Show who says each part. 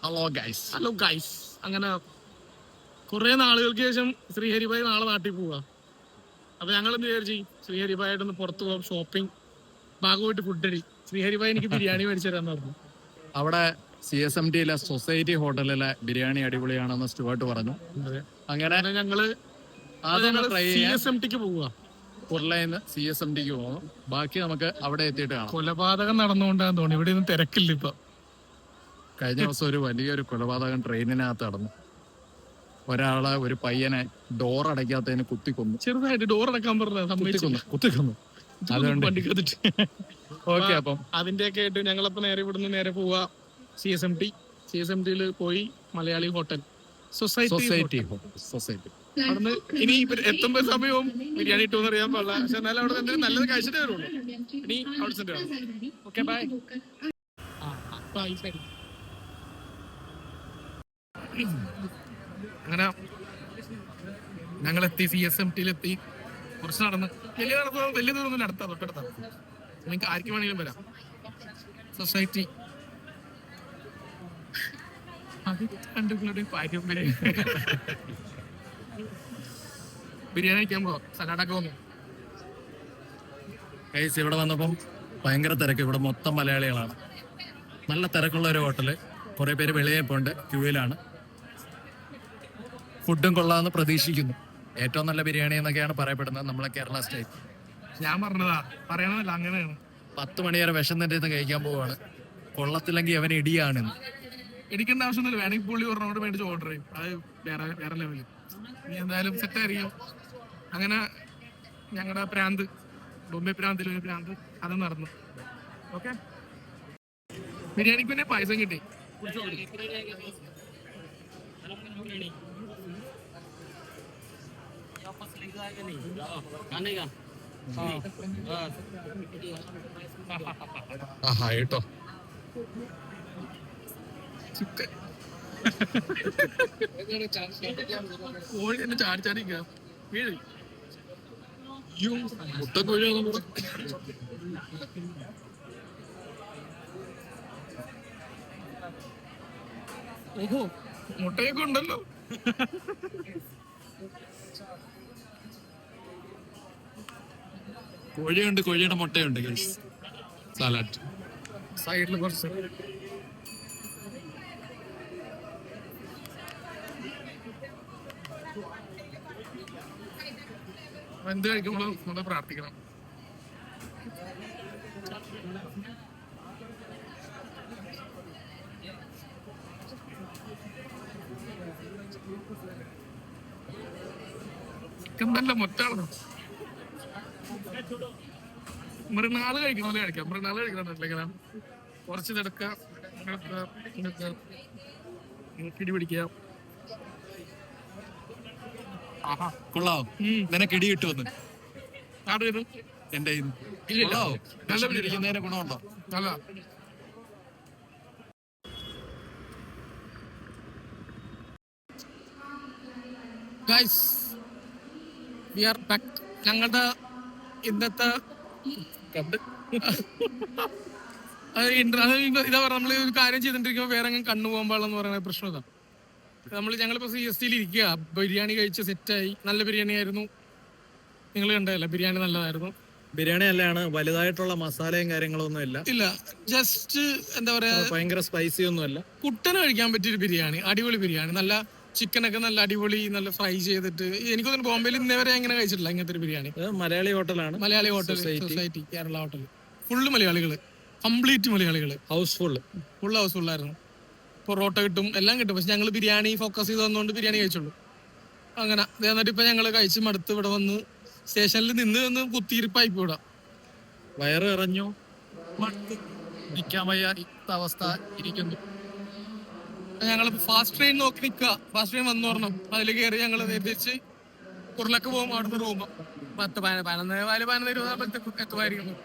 Speaker 1: Hello guys. അങ്ങനെ കുറെ നാളുകൾക്ക് ശേഷം ശ്രീഹരിഭായി നാളെ നാട്ടിൽ പോവാ. അപ്പൊ ഞങ്ങളെന്ന് വിചാരിച്ചു ശ്രീഹരിഭായിട്ടൊന്ന് പുറത്തു പോകാം, ഷോപ്പിംഗ്, ഭാഗമായിട്ട് ഫുഡ് അടി. ശ്രീഹരിഭായി എനിക്ക് ബിരിയാണി മേടിച്ചു തരാന്ന് പറഞ്ഞു.
Speaker 2: അവിടെ CSMTയിലെ സൊസൈറ്റി ഹോട്ടലിലെ ബിരിയാണി അടിപൊളിയാണെന്ന് സ്റ്റുവർട്ട് പറഞ്ഞു. അങ്ങനെ
Speaker 1: ഞങ്ങള് CSMTക്ക് പോവുക.
Speaker 2: ഉരുളയിന്ന് CSMTക്ക് പോകും. ബാക്കി നമുക്ക് അവിടെ എത്തിയിട്ട് കാണാം.
Speaker 1: കൊലപാതകം നടന്നുകൊണ്ടാന്ന് തോന്നി, ഇവിടെ ഒന്നും തിരക്കില്ല ഇപ്പൊ.
Speaker 2: കഴിഞ്ഞ ദിവസം ഒരു വലിയൊരു കൊലപാതകം ട്രെയിനിനകത്ത് നടന്നു. ഒരു പയ്യനെ ഡോർ അടയ്ക്കാത്തതിന് കുത്തിക്കൊന്നു.
Speaker 1: ചെറുതായിട്ട് ഡോർ അടക്കാൻ പറഞ്ഞ
Speaker 2: കുത്തിക്കൊന്നു. അതുകൊണ്ട് ഓക്കെ. അപ്പം
Speaker 1: അതിന്റെയൊക്കെ ആയിട്ട് ഞങ്ങളപ്പോ ഇവിടുന്ന് നേരെ പോവാ CSMTയിൽ പോയി മലയാളി ഹോട്ടൽ സൊസൈറ്റി അവിടുന്ന് ഇനി എത്തുമ്പോ സമയവും ബിരിയാണി ഇട്ടോന്ന് അറിയാൻ പാടില്ല. പക്ഷെ എന്നാലും അവിടെ എന്തെങ്കിലും നല്ലത് കഴിച്ചിട്ടേ വരുള്ളൂ. ഇനി അവിടെ ഓക്കെ ബൈ. അങ്ങനെ ഞങ്ങളെത്തി, CSMTയിലെത്തി. കുറച്ച് നടന്ന് വലിയ ദൂരമൊന്നും നടത്താം, തൊട്ടടുത്താ. നിങ്ങൾക്ക് ആർക്കും വേണമെങ്കിലും വരാം. സൊസൈറ്റി ബിരിയാണി കഴിക്കാൻ പോവാം, സലാഡൊക്കെ വന്നു.
Speaker 2: ഇവിടെ വന്നപ്പം ഭയങ്കര തിരക്ക്. ഇവിടെ മൊത്തം മലയാളികളാണ്. നല്ല തിരക്കുള്ള ഒരു ഹോട്ടല്. കുറെ പേര് വെളിയെ പോണ്ട്, ക്യൂയിലാണ്. ഫുഡും കൊള്ളാമെന്ന് പ്രതീക്ഷിക്കുന്നു. ഏറ്റവും നല്ല ബിരിയാണി എന്നൊക്കെയാണ് പറയപ്പെടുന്നത് നമ്മളെ കേരള സ്റ്റൈൽ.
Speaker 1: ഞാൻ പറഞ്ഞതാ, പറയണതല്ല, അങ്ങനെയാണ്.
Speaker 2: 10 മണി വരെ വിശന്നിട്ട് കഴിക്കാൻ പോവാണ്. കൊള്ളത്തില്ലെങ്കിൽ അവൻ ഇടിയാണെന്ന്.
Speaker 1: ഇടിക്കേണ്ട ആവശ്യമൊന്നുമില്ല, വേണമെങ്കിൽ പുള്ളി ഒരെണ്ണോട് മേടിച്ച് ഓർഡർ ചെയ്യും. അത് വേറെ ലെവലിൽ. ഇനി എന്തായാലും സെറ്റായിരിക്കും. അങ്ങനെ ഞങ്ങളുടെ പ്രാന്ത്, ബൊംബെ പ്രാന്തിലൊരു പ്രാന്ത് അത് നടന്നു. ഓക്കെ, ബിരിയാണിക്ക് പിന്നെ പായസം കിട്ടി.
Speaker 2: കേട്ടോ
Speaker 1: കോഴി എന്നെ ചാടിച്ചാടിക്ക വീഴ്. മുട്ട കോഴിയാണെന്ന് കൂടെ. ഓഹോ, മുട്ടയൊക്കെ ഉണ്ടല്ലോ.
Speaker 2: കോഴിയുണ്ട്, കോഴിയുടെ മുട്ടയുണ്ട്. സാലാഡ്
Speaker 1: സൈഡിൽ കുറച്ച് എന്ത് കഴിക്കുമ്പോഴും നമ്മൾ പ്രാർത്ഥിക്കണം. ചിക്കൻ നല്ല മൊറ്റാണോ. മൃണാള് കഴിക്കണ പോലെ കഴിക്കാം. മൃണാള് കഴിക്കണമെന്നില്ല, കുറച്ച് ഇതെടുക്കാം, പിടി പിടിക്കാം.
Speaker 2: കൊള്ളാം. നിനക്ക് ഇടി കിട്ടുമെന്ന് എന്റെ നല്ല പിടിക്കുന്നതിന് ഗുണമുണ്ടോ?
Speaker 1: നല്ല ഗൈസ്, വി ആർ ബാക്ക്. ഞങ്ങളുടെ ഇന്നത്തെ ഇതാ പറഞ്ഞ നമ്മള് ഒരു കാര്യം ചെയ്തിട്ടിരിക്കുമ്പോ വേറെ അങ്ങനെ കണ്ണു പോകാൻ പാടില്ലെന്ന് പറയുന്ന പ്രശ്നം ഇതാ. ഞങ്ങളിപ്പോ CSTയിൽ ഇരിക്കുക, ബിരിയാണി കഴിച്ച് സെറ്റായി. നല്ല ബിരിയാണി ആയിരുന്നു, നിങ്ങൾ കണ്ടതല്ല, ബിരിയാണി നല്ലതായിരുന്നു.
Speaker 2: ബിരിയാണി നല്ലതാണ്, വലുതായിട്ടുള്ള മസാലയും കാര്യങ്ങളൊന്നും ഇല്ല.
Speaker 1: ജസ്റ്റ് എന്താ പറയാ,
Speaker 2: ഭയങ്കര സ്പൈസി ഒന്നും അല്ല.
Speaker 1: കുട്ടന് കഴിക്കാൻ പറ്റിയൊരു ബിരിയാണി, അടിപൊളി ബിരിയാണി. നല്ല ചിക്കനൊക്കെ നല്ല അടിപൊളി, നല്ല ഫ്രൈ ചെയ്തിട്ട്. എനിക്കൊന്നും ബോംബെയിൽ ഇന്നേവരെ അങ്ങനെ കഴിച്ചിട്ടില്ല ഇങ്ങനത്തെ ഒരു ബിരിയാണി.
Speaker 2: മലയാളി ഹോട്ടലാണ്,
Speaker 1: Malayali hotel society, Kerala hotel. Full മലയാളികള്, കംപ്ലീറ്റ് മലയാളികള്, ഫുൾ ഹൗസ്ഫുള്ളായിരുന്നു. പൊറോട്ട കിട്ടും, എല്ലാം കിട്ടും. പക്ഷെ ഞങ്ങൾ ബിരിയാണി ഫോക്കസ് ചെയ്ത് വന്നുകൊണ്ട് ബിരിയാണി കഴിച്ചുള്ളൂ. അങ്ങനെ എന്നിട്ട് ഇപ്പൊ ഞങ്ങള് കഴിച്ച് മടുത്ത് ഇവിടെ വന്ന് സ്റ്റേഷനിൽ നിന്ന് കുത്തിയിരിപ്പായി പോടാ.
Speaker 2: വയറ് എറിഞ്ഞു, നിൽക്കാൻ വയ്യാത്ത അവസ്ഥ ഇരിക്കുന്നു.
Speaker 1: ഞങ്ങൾ ഫാസ്റ്റ് ട്രെയിൻ നോക്കി നിൽക്കുക. ഫാസ്റ്റ് ട്രെയിൻ വന്നു പറഞ്ഞു, അതിൽ കയറി ഞങ്ങൾ തിരിച്ച് ഉരുളക്ക് പോകും. അവിടുന്ന് റൂം 10-15-20 എത്തുമായിരിക്കുന്നു.